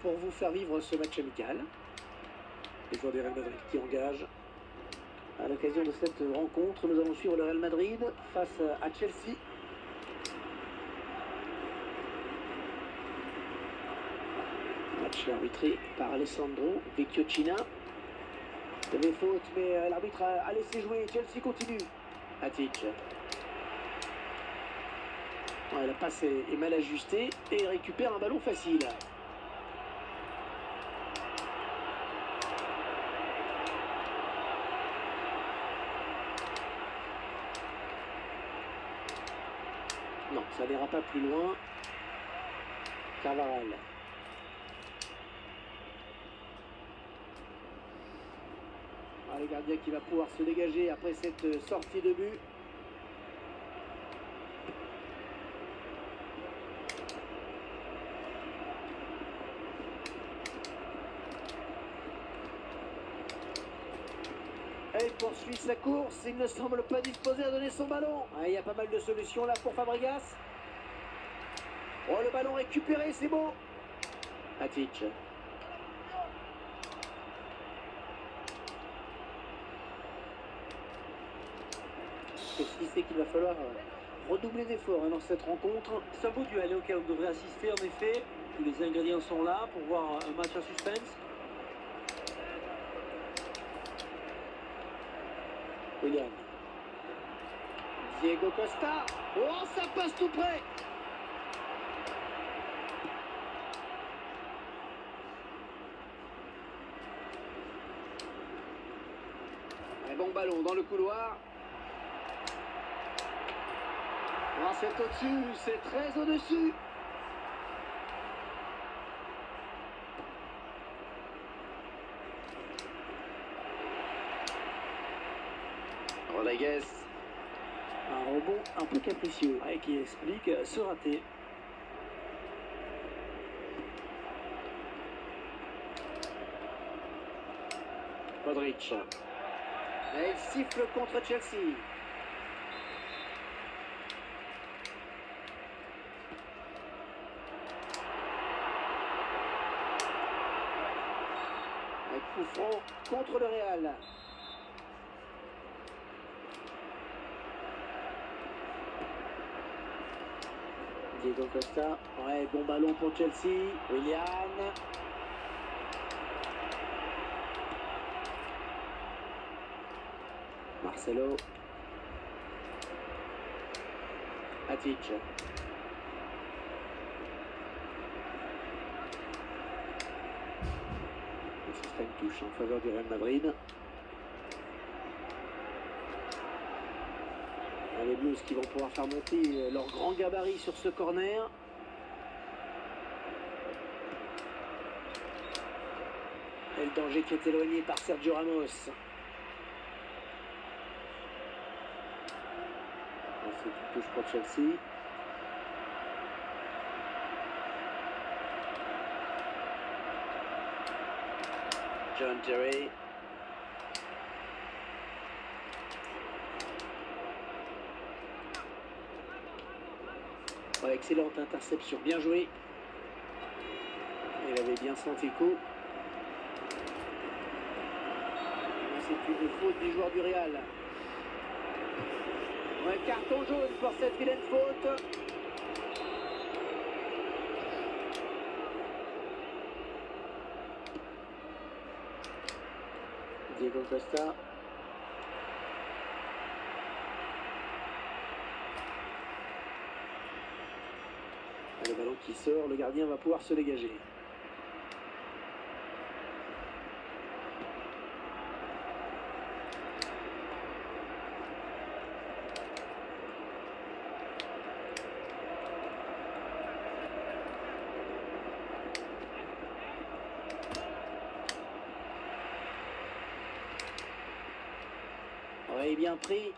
pour vous faire vivre ce match amical. Les joueurs du Real Madrid qui engagent. À l'occasion de cette rencontre, nous allons suivre le Real Madrid face à Chelsea. Match arbitré par Alessandro Vecchiocina. Il y avait faute, mais l'arbitre a laissé jouer. Chelsea continue. Hatic. Ouais, la passe est mal ajustée et récupère un ballon facile. Non, ça n'ira pas plus loin. Carvajal. Ah, le gardien qui va pouvoir se dégager après cette sortie de but. Et il poursuit sa course, il ne semble pas disposé à donner son ballon. Ah, il y a pas mal de solutions là pour Fabregas. Oh, le ballon récupéré, c'est beau. Hatic. Ceci c'est qu'il va falloir redoubler d'efforts dans cette rencontre. C'est un beau duel auquel on devrait assister en effet. Tous les ingrédients sont là pour voir un match à suspense. William. Diego Costa. Oh, ça passe tout près. Un bon ballon dans le couloir. Oh, c'est au-dessus, c'est très au-dessus. Rodriguez. Un rebond un peu capricieux. Ouais, qui explique ce raté. Modric. Et il siffle contre Chelsea. Un coup franc contre le Real. Diego Costa. Ouais, bon ballon pour Chelsea. Willian. Marcelo. Hatic. Et ce sera une touche en faveur du Real Madrid. Les Blues qui vont pouvoir faire monter leur grand gabarit sur ce corner. Et le danger qui est éloigné par Sergio Ramos. C'est une touche pour Chelsea. John Terry. Oh, excellente interception, bien joué. Il avait bien senti le coup. C'est une faute du joueur du Real. Ouais, carton jaune pour cette vilaine faute. Diego Costa. Le ballon qui sort, le gardien va pouvoir se dégager. Ouais, bien pris.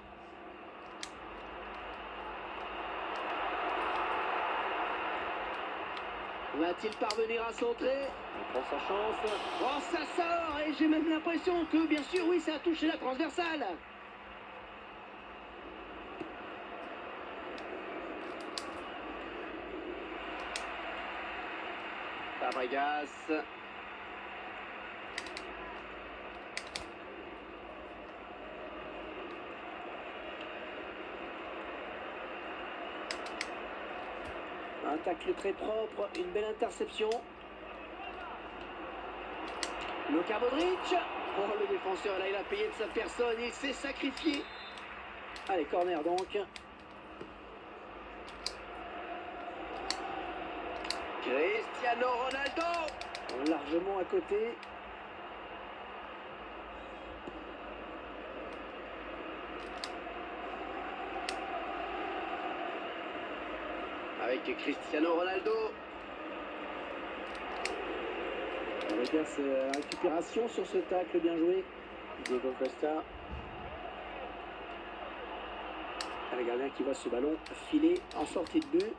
Va-t-il parvenir à centrer? Il prend sa chance. Oh, ça sort! Et j'ai même l'impression que, bien sûr, oui, ça a touché la transversale. Fabregas. Fabregas. Un tacle très propre, une belle interception. Luka Modric. Oh, le défenseur, là, il a payé de sa personne, il s'est sacrifié. Allez, corner donc. Cristiano Ronaldo. Largement à côté. Avec Cristiano Ronaldo. Regarde la récupération sur ce tacle, bien joué. Diego Costa. Le gardien qui voit ce ballon filer en sortie de but.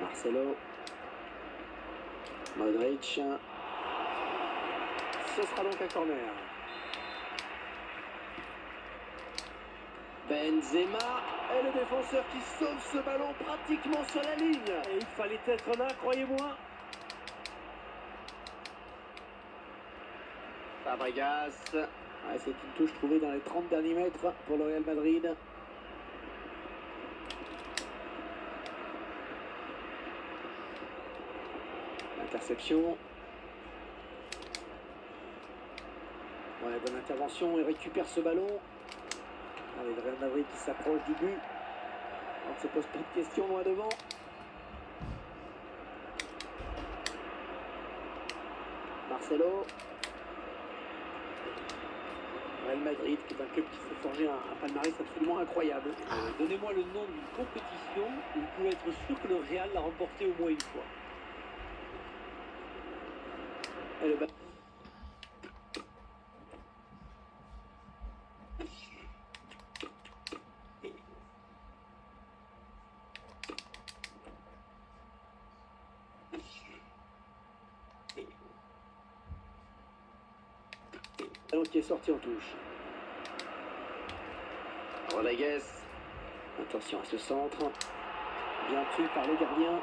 Marcelo. Modric. Ce sera donc un corner. Benzema est le défenseur qui sauve ce ballon pratiquement sur la ligne. Et il fallait être là, croyez-moi. Fabregas. Ouais, c'est une touche trouvée dans les 30 derniers mètres pour le Real Madrid. Interception. Ouais, bonne intervention. Il récupère ce ballon. Allez, le Real Madrid qui s'approche du but. On ne se pose pas de questions loin devant. Marcelo. Real Madrid, qui est un club qui s'est forgé un palmarès absolument incroyable. Donnez-moi le nom d'une compétition où vous pouvez être sûr que le Real l'a remporté au moins une fois. Et le ballon qui est sorti en touche. Rodriguez. Attention à ce centre. Bien pris par le gardien.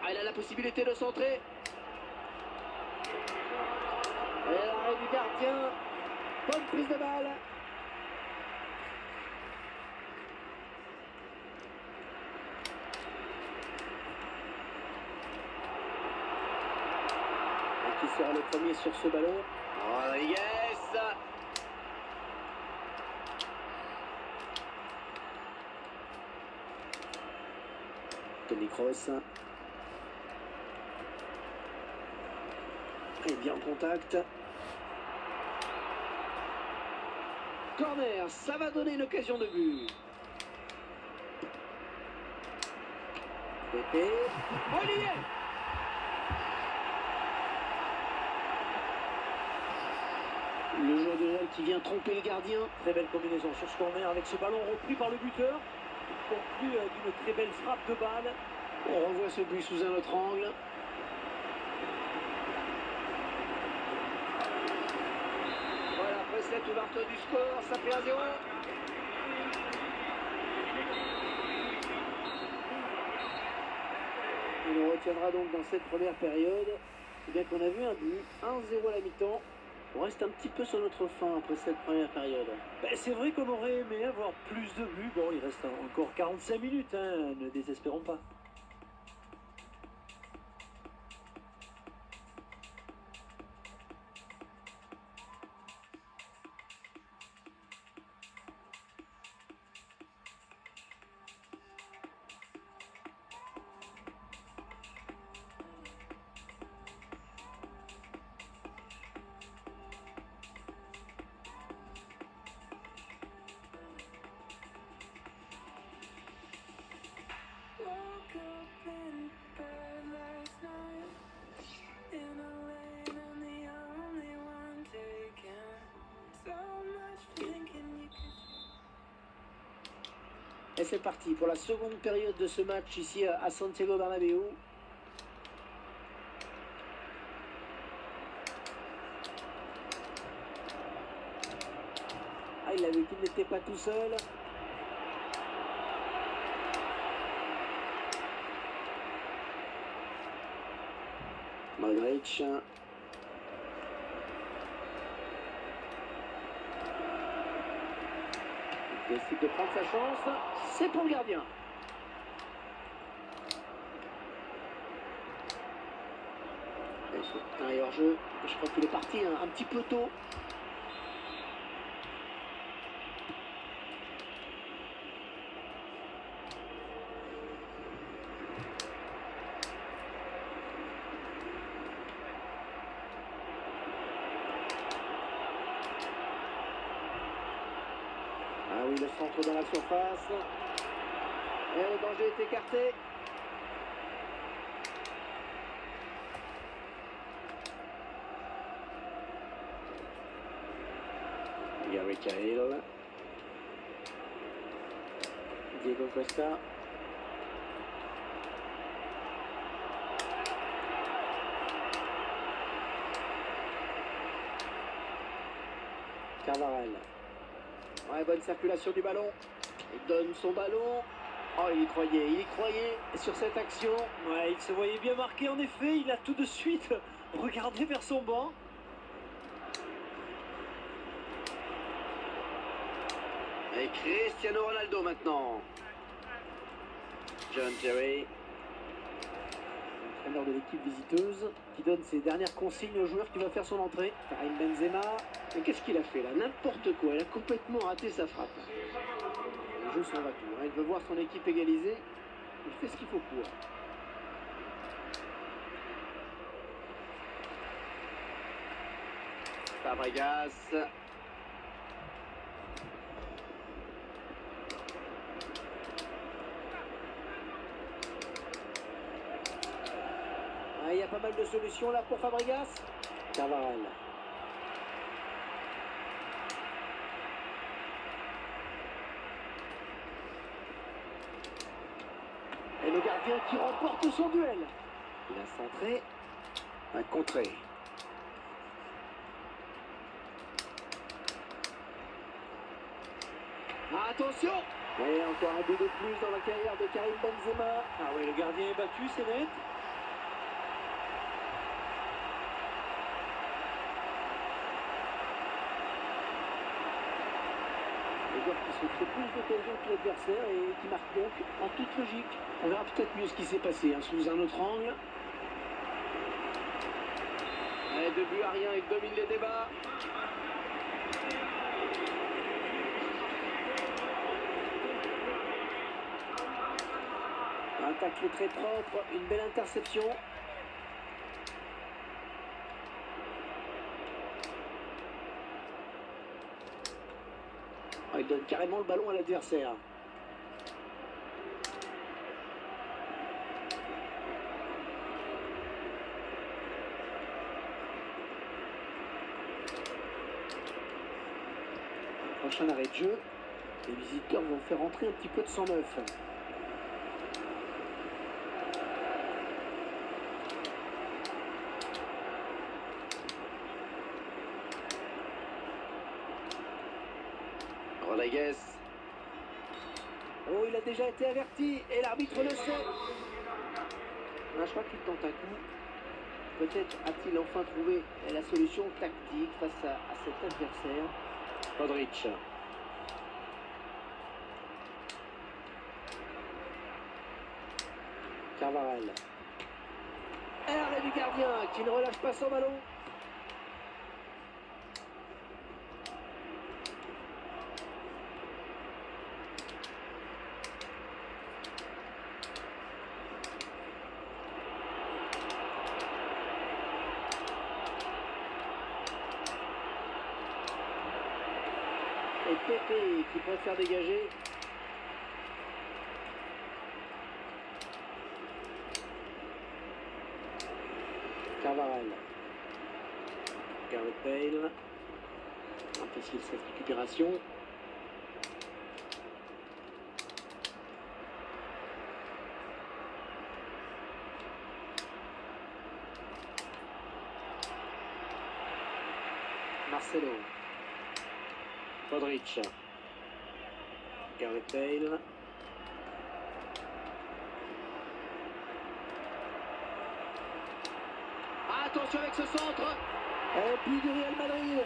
Ah, il a la possibilité de centrer. Et l'arrêt du gardien. Bonne prise de balle. Qui sera le premier sur ce ballon? Rodriguez. Toni Kroos. Et bien en contact. Corner, ça va donner une occasion de but. Pépé. Oh, il y est. Le joueur du Real qui vient tromper le gardien. Très belle combinaison sur ce corner avec ce ballon repris par le buteur. Il conclut d'une très belle frappe de balle. On revoit ce but sous un autre angle. Voilà, après cette ouverture du score, ça fait 1-0. On retiendra donc dans cette première période, eh bien qu'on a vu un but, 1-0 à la mi-temps. On reste un petit peu sur notre fin après cette première période. Ben, c'est vrai qu'on aurait aimé avoir plus de buts. Bon, il reste encore 45 minutes, hein, ne désespérons pas. Et c'est parti pour la seconde période de ce match ici à Santiago Bernabéu. il a vu qu'il n'était pas tout seul. Modric. Il décide de prendre sa chance. C'est pour le gardien. Et c'est un hors-jeu. Je crois qu'il est parti un petit peu tôt. Ah oui, le centre dans la surface. Et le danger est écarté. Gary Cahill. Diego Costa. Carvajal. Ouais, bonne circulation du ballon. Il donne son ballon. Oh, il y croyait sur cette action. Ouais, il se voyait bien marqué en effet. Il a tout de suite regardé vers son banc. Et Cristiano Ronaldo maintenant. John Terry. L'entraîneur de l'équipe visiteuse qui donne ses dernières consignes au joueur qui va faire son entrée. Karim Benzema. Mais qu'est-ce qu'il a fait là? N'importe quoi. Il a complètement raté sa frappe. Le jeu s'en va tout. Il veut voir son équipe égaliser. Il fait ce qu'il faut pour. Fabregas. Il y a pas mal de solutions là pour Fabregas. Carvajal. Et le gardien qui remporte son duel. Il a centré. Un contré. Attention! Et encore un but de plus dans la carrière de Karim Benzema. Ah oui, le gardien est battu, c'est net. Le joueur qui se fait plus d'occasions que l'adversaire et qui marque donc en toute logique. On verra peut-être mieux ce qui s'est passé sous un autre angle. Et 2 buts à rien, il domine les débats. Un tacle très propre, une belle interception. Il donne carrément le ballon à l'adversaire. Prochain arrêt de jeu. Les visiteurs vont faire entrer un petit peu de sang neuf. Rodriguez. Oh, il a déjà été averti et l'arbitre le sait. Je crois qu'il tente un coup. Peut-être a-t-il enfin trouvé la solution tactique face à cet adversaire. Modric. Carvajal. Et l'arrêt du gardien qui ne relâche pas son ballon. Et Pépé qui préfère dégager. Carvajal. Gareth Bale. Impossible cette récupération. Marcelo. Modric. Gareth Bale. Attention avec ce centre. Et puis du Real Madrid.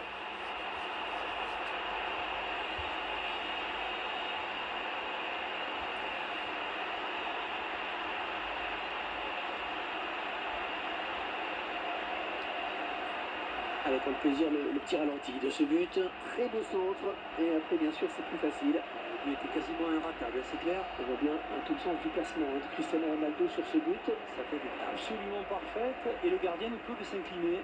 Avec le plaisir le petit ralenti de ce but. Très beau centre. Et après, bien sûr, c'est plus facile. Il était quasiment inratable, c'est clair. On voit bien tout le sens du placement de Cristiano Ronaldo sur ce but. Ça fait absolument parfaite et le gardien ne peut que s'incliner.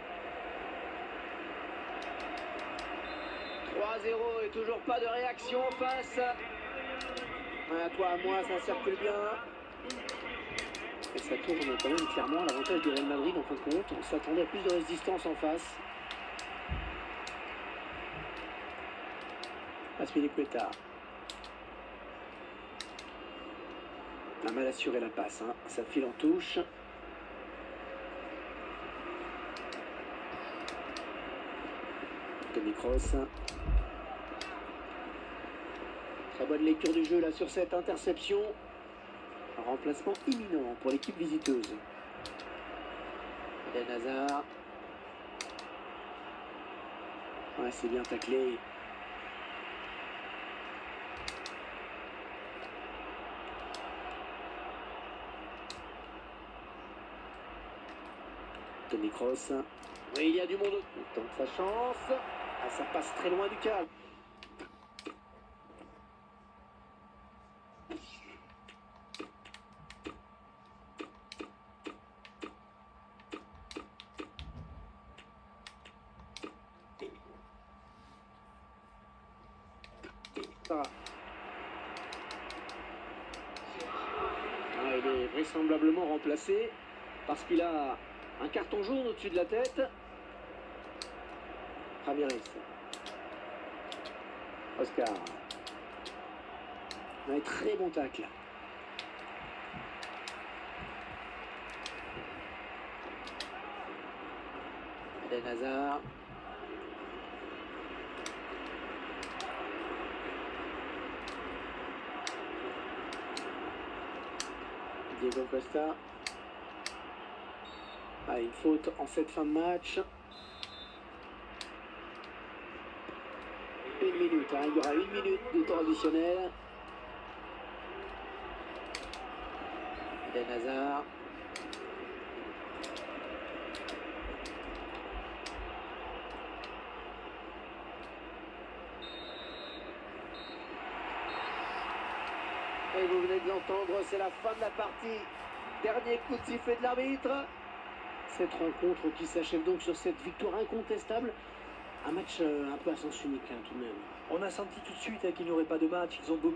3-0 et toujours pas de réaction en face. À toi, à moi, ça circule bien. Et ça tourne quand même clairement à l'avantage du Real Madrid en fin de compte. On s'attendait à plus de résistance en face. Aspilicueta. A mal assuré la passe, hein. Ça file en touche. Toni Kroos. Très bonne lecture du jeu là sur cette interception. Un remplacement imminent pour l'équipe visiteuse. Eden Hazard. Ouais, c'est bien taclé. Toni Kroos. Oui, il y a du monde. Il tente sa chance. Ah, ça passe très loin du cadre. Ça va. Ah, il est vraisemblablement remplacé parce qu'il a un carton jaune au-dessus de la tête. Ramirez. Oscar. Un très bon tacle. Eden Hazard. Diego Costa. Ah, une faute en cette fin de match. Une minute, hein. Il y aura une minute de temps additionnel. Eden Hazard. Et vous venez de l'entendre, c'est la fin de la partie. Dernier coup de sifflet de l'arbitre. Cette rencontre qui s'achève donc sur cette victoire incontestable. Un match un peu à sens unique, hein, tout de même. On a senti tout de suite qu'il n'y aurait pas de match. Ils ont dominé.